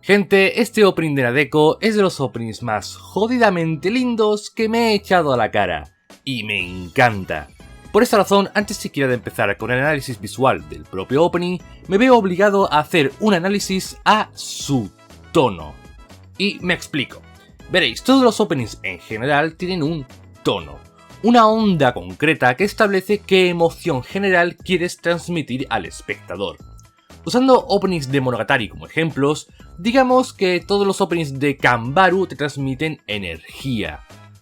Gente, este opening de Nadeko es de los openings más jodidamente lindos que me he echado a la cara, y me encanta. Por esta razón, antes siquiera de empezar con el análisis visual del propio opening, me veo obligado a hacer un análisis a su tono. Y me explico. Veréis, todos los openings en general tienen un tono, una onda concreta que establece qué emoción general quieres transmitir al espectador. Usando openings de Monogatari como ejemplos, digamos que todos los openings de Kanbaru te transmiten energía,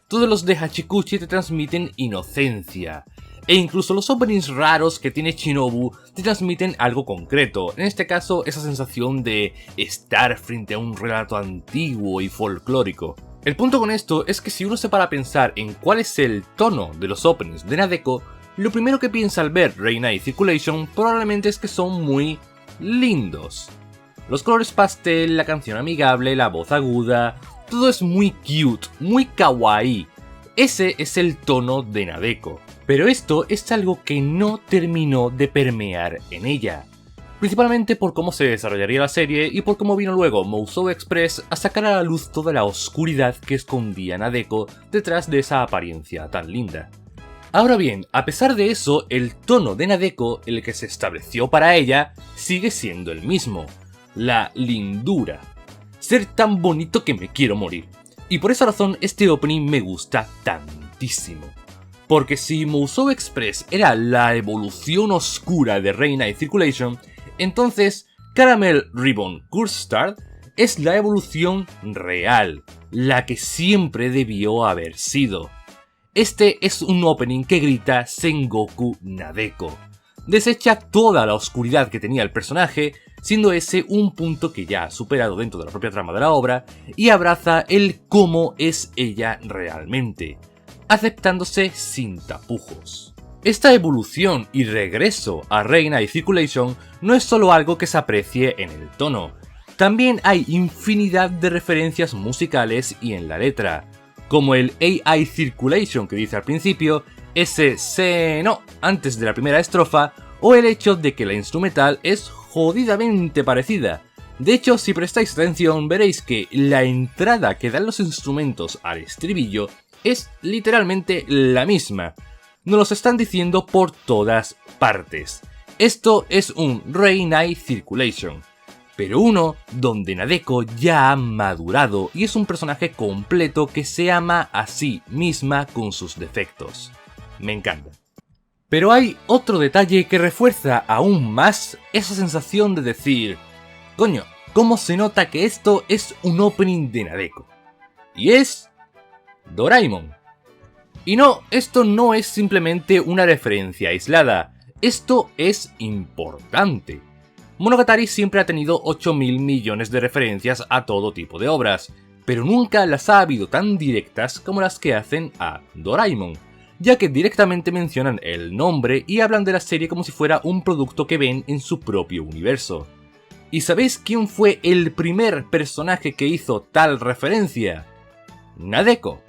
todos los de Hachikuchi te transmiten inocencia, e incluso los openings raros que tiene Shinobu te transmiten algo concreto, en este caso esa sensación de estar frente a un relato antiguo y folclórico. El punto con esto es que si uno se para a pensar en cuál es el tono de los openings de Nadeko, lo primero que piensa al ver Reinight Circulation probablemente es que son muy lindos. Los colores pastel, la canción amigable, la voz aguda, todo es muy cute, muy kawaii. Ese es el tono de Nadeko. Pero esto es algo que no terminó de permear en ella. Principalmente por cómo se desarrollaría la serie y por cómo vino luego Mousou Express a sacar a la luz toda la oscuridad que escondía Nadeko detrás de esa apariencia tan linda. Ahora bien, a pesar de eso, el tono de Nadeko, el que se estableció para ella, sigue siendo el mismo. La lindura. Ser tan bonito que me quiero morir. Y por esa razón este opening me gusta tantísimo. Porque si Mousou Express era la evolución oscura de Reinight Circulation, entonces Caramel Ribbon Curse Star es la evolución real, la que siempre debió haber sido. Este es un opening que grita Sengoku Nadeko. Desecha toda la oscuridad que tenía el personaje, siendo ese un punto que ya ha superado dentro de la propia trama de la obra, y abraza el cómo es ella realmente, aceptándose sin tapujos. Esta evolución y regreso a Reinight Circulation no es solo algo que se aprecie en el tono, también hay infinidad de referencias musicales y en la letra, como el AI Circulation que dice al principio, ese se no antes de la primera estrofa, o el hecho de que la instrumental es jodidamente parecida. De hecho, si prestáis atención veréis que la entrada que dan los instrumentos al estribillo es literalmente la misma. Nos los están diciendo por todas partes. Esto es un Reinight Circulation, pero uno donde Nadeko ya ha madurado y es un personaje completo que se ama a sí misma con sus defectos. Me encanta. Pero hay otro detalle que refuerza aún más esa sensación de decir, coño, ¿cómo se nota que esto es un opening de Nadeko? Y es Doraemon. Y no, esto no es simplemente una referencia aislada, esto es importante. Monogatari siempre ha tenido 8.000 millones de referencias a todo tipo de obras, pero nunca las ha habido tan directas como las que hacen a Doraemon, ya que directamente mencionan el nombre y hablan de la serie como si fuera un producto que ven en su propio universo. ¿Y sabéis quién fue el primer personaje que hizo tal referencia? Nadeko.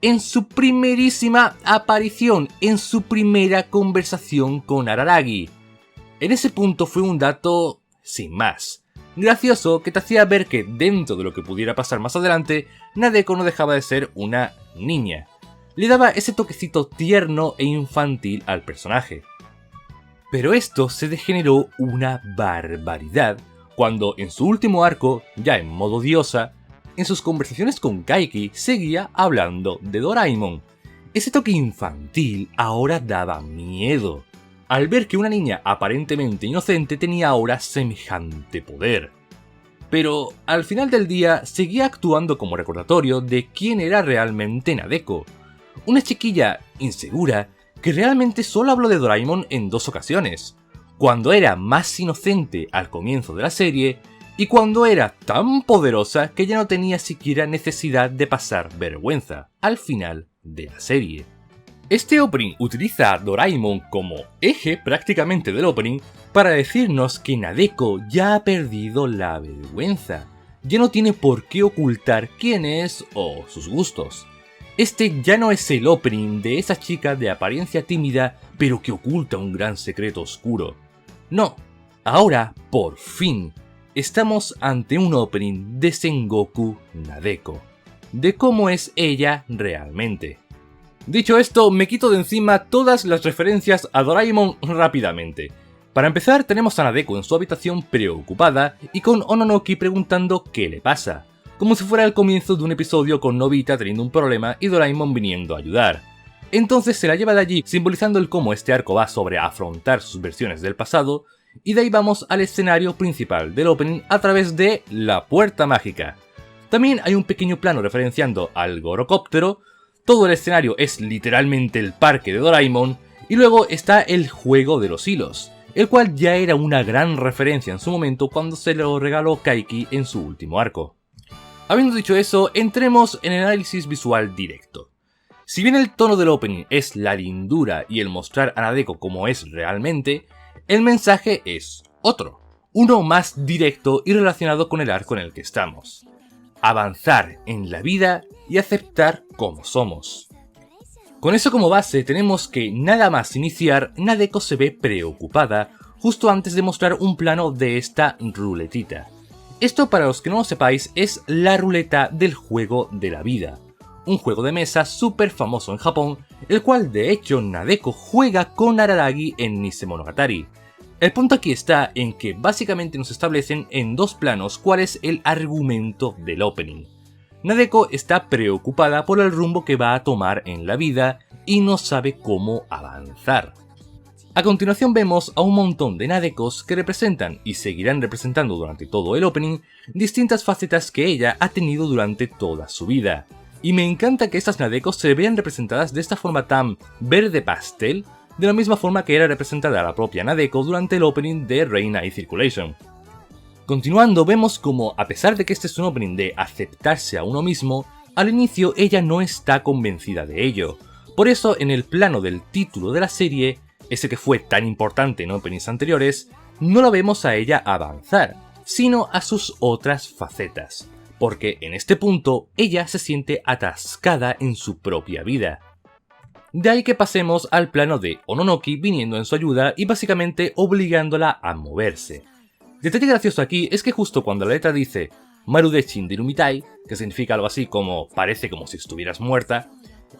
En su primerísima aparición, en su primera conversación con Araragi. En ese punto fue un dato sin más, gracioso que te hacía ver que dentro de lo que pudiera pasar más adelante, Nadeko no dejaba de ser una niña. Le daba ese toquecito tierno e infantil al personaje. Pero esto se degeneró una barbaridad cuando en su último arco, ya en modo diosa, en sus conversaciones con Kaiki seguía hablando de Doraemon. Ese toque infantil ahora daba miedo, al ver que una niña aparentemente inocente tenía ahora semejante poder. Pero al final del día seguía actuando como recordatorio de quién era realmente Nadeko, una chiquilla insegura que realmente solo habló de Doraemon en 2 ocasiones, cuando era más inocente al comienzo de la serie y cuando era tan poderosa que ya no tenía siquiera necesidad de pasar vergüenza al final de la serie. Este opening utiliza a Doraemon como eje prácticamente del opening para decirnos que Nadeko ya ha perdido la vergüenza, ya no tiene por qué ocultar quién es o sus gustos. Este ya no es el opening de esa chica de apariencia tímida pero que oculta un gran secreto oscuro. No, ahora, por fin, estamos ante un opening de Sengoku Nadeko, de cómo es ella realmente. Dicho esto, me quito de encima todas las referencias a Doraemon rápidamente. Para empezar, tenemos a Nadeko en su habitación preocupada y con Ononoki preguntando qué le pasa, como si fuera el comienzo de un episodio con Nobita teniendo un problema y Doraemon viniendo a ayudar. Entonces se la lleva de allí, simbolizando el cómo este arco va sobre afrontar sus versiones del pasado, y de ahí vamos al escenario principal del opening a través de la puerta mágica. También hay un pequeño plano referenciando al Gorocóptero. Todo el escenario es literalmente el parque de Doraemon, y luego está el juego de los hilos, el cual ya era una gran referencia en su momento cuando se lo regaló Kaiki en su último arco. Habiendo dicho eso, entremos en el análisis visual directo. Si bien el tono del opening es la lindura y el mostrar a Nadeko como es realmente, el mensaje es otro, uno más directo y relacionado con el arco en el que estamos. Avanzar en la vida y aceptar como somos. Con eso como base tenemos que nada más iniciar, Nadeko se ve preocupada justo antes de mostrar un plano de esta ruletita. Esto, para los que no lo sepáis, es la ruleta del juego de la vida, un juego de mesa súper famoso en Japón, el cual de hecho Nadeko juega con Araragi en Nisemonogatari. El punto aquí está en que básicamente nos establecen en dos planos cuál es el argumento del opening. Nadeko está preocupada por el rumbo que va a tomar en la vida y no sabe cómo avanzar. A continuación vemos a un montón de Nadekos que representan y seguirán representando durante todo el opening distintas facetas que ella ha tenido durante toda su vida. Y me encanta que estas Nadekos se vean representadas de esta forma tan verde pastel, de la misma forma que era representada la propia Nadeko durante el opening de Reina y Circulation. Continuando, vemos como, a pesar de que este es un opening de aceptarse a uno mismo, al inicio ella no está convencida de ello. Por eso, en el plano del título de la serie, ese que fue tan importante en openings anteriores, no la vemos a ella avanzar, sino a sus otras facetas, porque en este punto ella se siente atascada en su propia vida. De ahí que pasemos al plano de Ononoki viniendo en su ayuda y básicamente obligándola a moverse. Detalle gracioso aquí es que justo cuando la letra dice Marude Shindirumitai, que significa algo así como parece como si estuvieras muerta,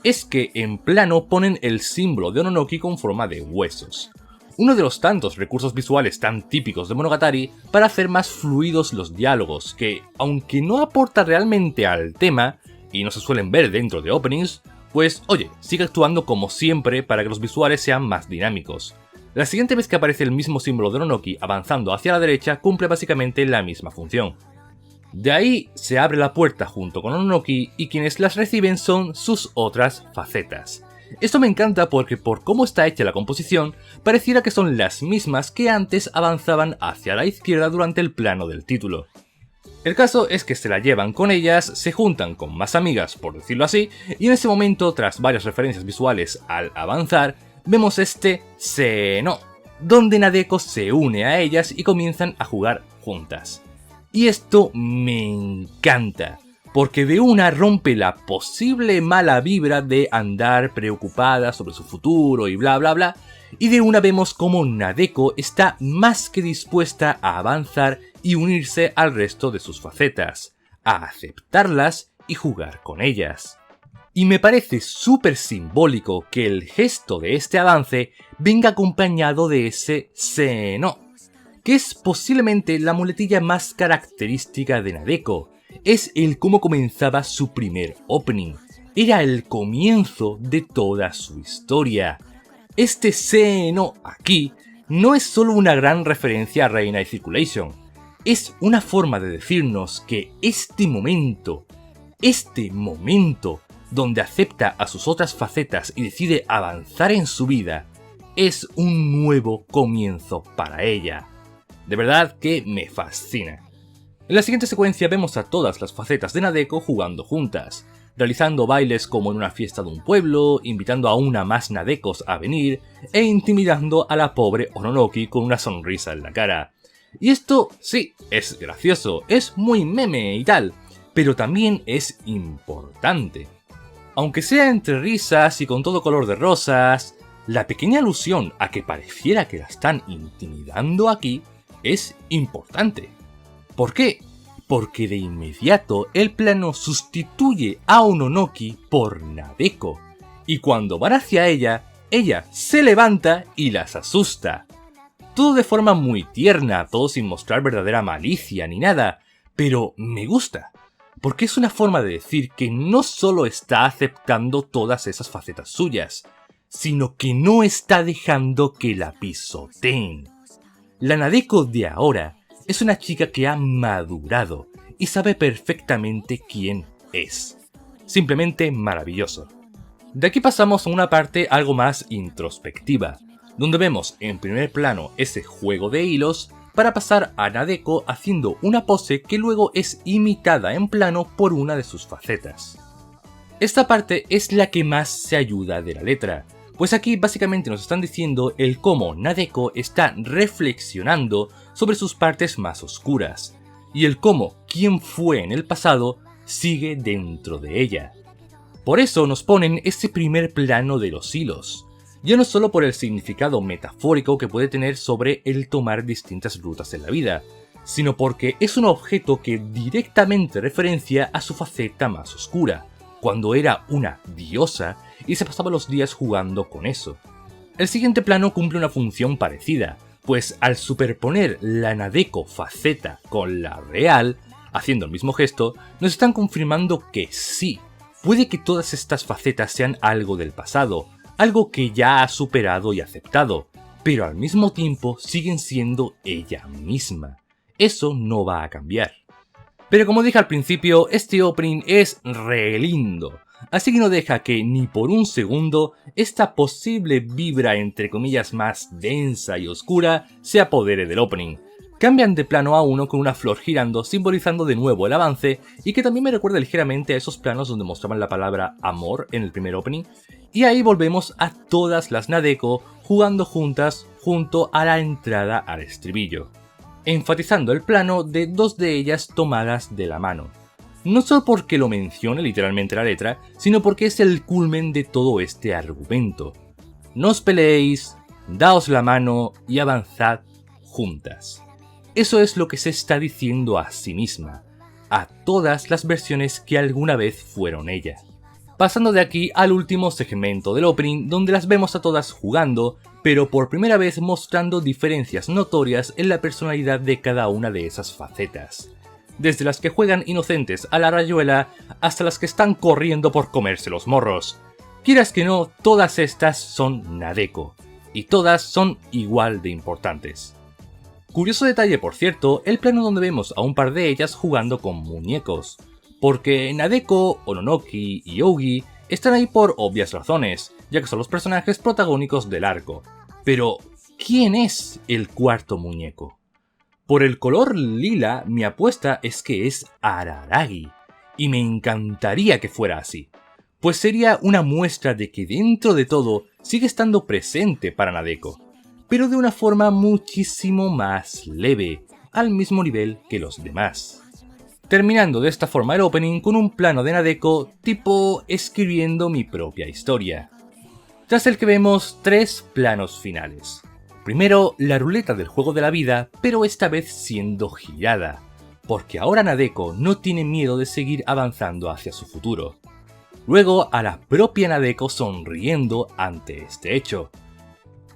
es que en plano ponen el símbolo de Ononoki con forma de huesos. Uno de los tantos recursos visuales tan típicos de Monogatari para hacer más fluidos los diálogos que, aunque no aporta realmente al tema, y no se suelen ver dentro de openings, pues oye, sigue actuando como siempre para que los visuales sean más dinámicos. La siguiente vez que aparece el mismo símbolo de Ononoki avanzando hacia la derecha cumple básicamente la misma función. De ahí se abre la puerta junto con Ononoki y quienes las reciben son sus otras facetas. Esto me encanta porque por cómo está hecha la composición, pareciera que son las mismas que antes avanzaban hacia la izquierda durante el plano del título. El caso es que se la llevan con ellas, se juntan con más amigas, por decirlo así, y en ese momento, tras varias referencias visuales al avanzar, vemos este Seno, donde Nadeko se une a ellas y comienzan a jugar juntas. Y esto me encanta, porque de una rompe la posible mala vibra de andar preocupada sobre su futuro y bla bla bla, y de una vemos como Nadeko está más que dispuesta a avanzar y unirse al resto de sus facetas, a aceptarlas y jugar con ellas. Y me parece súper simbólico que el gesto de este avance venga acompañado de ese Seno, que es posiblemente la muletilla más característica de Nadeko. Es el cómo comenzaba su primer opening. Era el comienzo de toda su historia. Este Seno aquí no es solo una gran referencia a Reina y Circulation. Es una forma de decirnos que este momento donde acepta a sus otras facetas y decide avanzar en su vida, es un nuevo comienzo para ella. De verdad que me fascina. En la siguiente secuencia vemos a todas las facetas de Nadeko jugando juntas, realizando bailes como en una fiesta de un pueblo, invitando a una más Nadekos a venir e intimidando a la pobre Ononoki con una sonrisa en la cara. Y esto sí, es gracioso, es muy meme y tal, pero también es importante. Aunque sea entre risas y con todo color de rosas, la pequeña alusión a que pareciera que la están intimidando aquí es importante. ¿Por qué? Porque de inmediato el plano sustituye a Ononoki por Nadeko, y cuando van hacia ella, ella se levanta y las asusta. Todo de forma muy tierna, todo sin mostrar verdadera malicia ni nada, pero me gusta, porque es una forma de decir que no solo está aceptando todas esas facetas suyas, sino que no está dejando que la pisoteen. La Nadeko de ahora es una chica que ha madurado y sabe perfectamente quién es. Simplemente maravilloso. De aquí pasamos a una parte algo más introspectiva, donde vemos en primer plano ese juego de hilos para pasar a Nadeko haciendo una pose que luego es imitada en plano por una de sus facetas. Esta parte es la que más se ayuda de la letra, pues aquí básicamente nos están diciendo el cómo Nadeko está reflexionando sobre sus partes más oscuras, y el cómo quien fue en el pasado sigue dentro de ella. Por eso nos ponen ese primer plano de los hilos, ya no solo por el significado metafórico que puede tener sobre el tomar distintas rutas en la vida, sino porque es un objeto que directamente referencia a su faceta más oscura, cuando era una diosa y se pasaba los días jugando con eso. El siguiente plano cumple una función parecida, pues al superponer la Nadeko faceta con la real, haciendo el mismo gesto, nos están confirmando que sí, puede que todas estas facetas sean algo del pasado, algo que ya ha superado y aceptado, pero al mismo tiempo siguen siendo ella misma. Eso no va a cambiar. Pero como dije al principio, este opening es re lindo, así que no deja que ni por un segundo esta posible vibra entre comillas más densa y oscura se apodere del opening. Cambian de plano a uno con una flor girando, simbolizando de nuevo el avance, y que también me recuerda ligeramente a esos planos donde mostraban la palabra amor en el primer opening, y ahí volvemos a todas las Nadeko jugando juntas junto a la entrada al estribillo, enfatizando el plano de dos de ellas tomadas de la mano. No solo porque lo mencione literalmente la letra, sino porque es el culmen de todo este argumento. No os peleéis, daos la mano y avanzad juntas. Eso es lo que se está diciendo a sí misma, a todas las versiones que alguna vez fueron ella. Pasando de aquí al último segmento del opening, donde las vemos a todas jugando, pero por primera vez mostrando diferencias notorias en la personalidad de cada una de esas facetas. Desde las que juegan inocentes a la rayuela, hasta las que están corriendo por comerse los morros. Quieras que no, todas estas son Nadeko, y todas son igual de importantes. Curioso detalle, por cierto, el plano donde vemos a un par de ellas jugando con muñecos, porque Nadeko, Ononoki y Yougi están ahí por obvias razones, ya que son los personajes protagónicos del arco. Pero, ¿quién es el cuarto muñeco? Por el color lila, mi apuesta es que es Araragi, y me encantaría que fuera así, pues sería una muestra de que dentro de todo sigue estando presente para Nadeko, pero de una forma muchísimo más leve, al mismo nivel que los demás. Terminando de esta forma el opening con un plano de Nadeko tipo escribiendo mi propia historia, tras el que vemos tres planos finales. Primero, la ruleta del juego de la vida, pero esta vez siendo girada, porque ahora Nadeko no tiene miedo de seguir avanzando hacia su futuro. Luego, a la propia Nadeko sonriendo ante este hecho,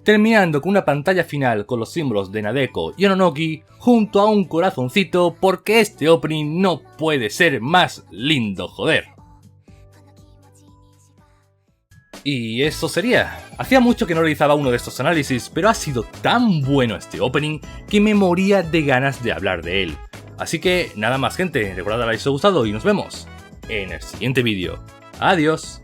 terminando con una pantalla final con los símbolos de Nadeko y Ononoki junto a un corazoncito, porque este opening no puede ser más lindo, joder. Y eso sería. Hacía mucho que no realizaba uno de estos análisis, pero ha sido tan bueno este opening que me moría de ganas de hablar de él. Así que nada más, gente, recordad que os haya gustado y nos vemos en el siguiente vídeo. Adiós.